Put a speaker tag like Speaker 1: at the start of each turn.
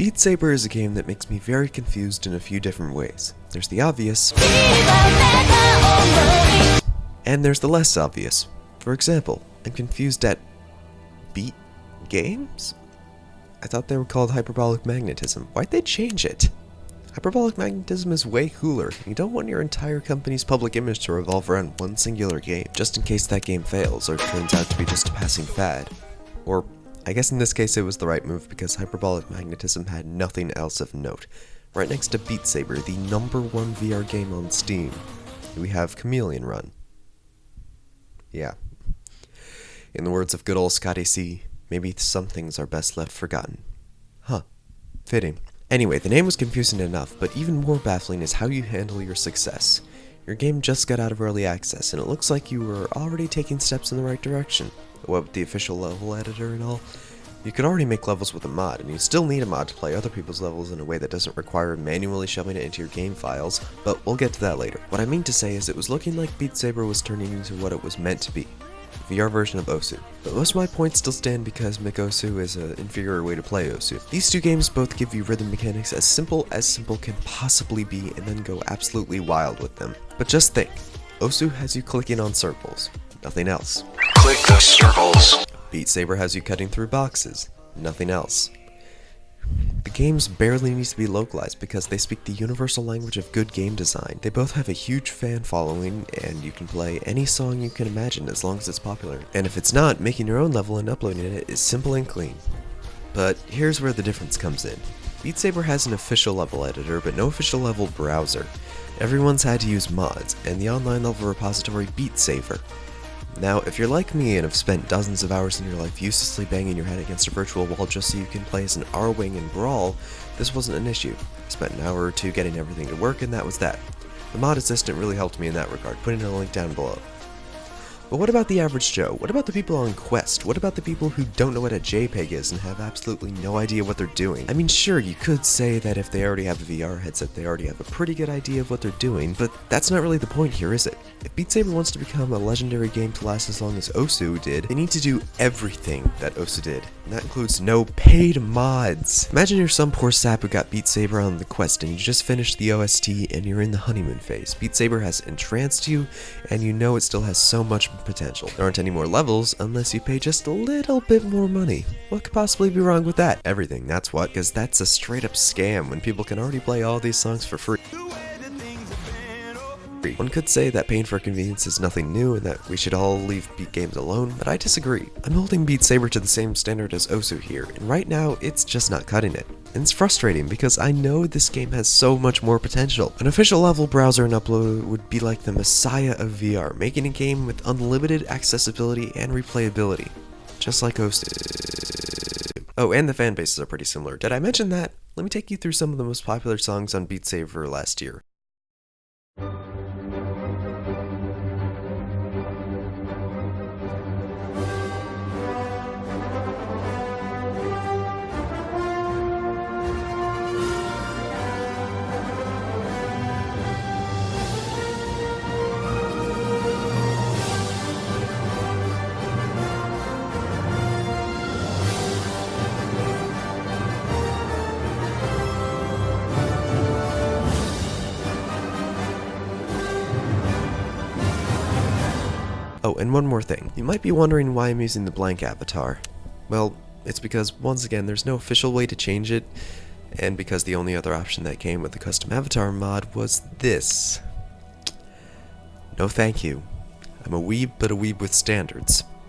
Speaker 1: Beat Saber is a game that makes me very confused in a few different ways. There's the obvious, and there's the less obvious. For example, I'm confused at beat games? I thought they were called hyperbolic magnetism. Why'd they change it? Hyperbolic magnetism is way cooler. You don't want your entire company's public image to revolve around one singular game, just in case that game fails or turns out to be just a passing fad. Or, I guess in this case it was the right move because hyperbolic magnetism had nothing else of note. Right next to Beat Saber, the #1 VR game on Steam, we have Chameleon Run. Yeah. In the words of good old Scotty C, maybe some things are best left forgotten. Huh. Fitting. Anyway, the name was confusing enough, but even more baffling is how you handle your success. Your game just got out of early access, and it looks like you were already taking steps in the right direction. What with the official level editor and all, you could already make levels with a mod, and you still need a mod to play other people's levels in a way that doesn't require manually shoving it into your game files, but we'll get to that later. What I mean to say is it was looking like Beat Saber was turning into what it was meant to be. VR version of Osu. But most of my points still stand because McOsu is an inferior way to play Osu. These two games both give you rhythm mechanics as simple can possibly be and then go absolutely wild with them. But just think, Osu has you clicking on circles, nothing else.
Speaker 2: Click the circles.
Speaker 1: Beat Saber has you cutting through boxes, nothing else. The games barely need to be localized because they speak the universal language of good game design. They both have a huge fan following, and you can play any song you can imagine as long as it's popular. And if it's not, making your own level and uploading it is simple and clean. But here's where the difference comes in. Beat Saber has an official level editor, but no official level browser. Everyone's had to use mods, and the online level repository Beat Saber. Now, if you're like me and have spent dozens of hours in your life uselessly banging your head against a virtual wall just so you can play as an R-Wing in Brawl, this wasn't an issue. I spent an hour or two getting everything to work and that was that. The mod assistant really helped me in that regard, putting a link down below. But what about the average Joe? What about the people on Quest? What about the people who don't know what a JPEG is and have absolutely no idea what they're doing? I mean, sure, you could say that if they already have a VR headset, they already have a pretty good idea of what they're doing, but that's not really the point here, is it? If Beat Saber wants to become a legendary game to last as long as Osu did, they need to do everything that Osu did, and that includes no paid mods. Imagine you're some poor sap who got Beat Saber on the Quest and you just finished the OST and you're in the honeymoon phase. Beat Saber has entranced you, and you know it still has so much potential. There aren't any more levels unless you pay just a little bit more money. What could possibly be wrong with that? Everything, that's what, because that's a straight up scam when people can already play all these songs for free. One could say that paying for convenience is nothing new and that we should all leave beat games alone, but I disagree. I'm holding Beat Saber to the same standard as Osu here, and right now it's just not cutting it. And it's frustrating because I know this game has so much more potential. An official level browser and upload would be like the messiah of VR, making a game with unlimited accessibility and replayability, just like Osu. Oh, and the fan bases are pretty similar. Did I mention that? Let me take you through some of the most popular songs on Beat Saber last year. Oh, and one more thing. You might be wondering why I'm using the blank avatar. Well, it's because, once again, there's no official way to change it, and because the only other option that came with the custom avatar mod was this. No thank you. I'm a weeb, but a weeb with standards.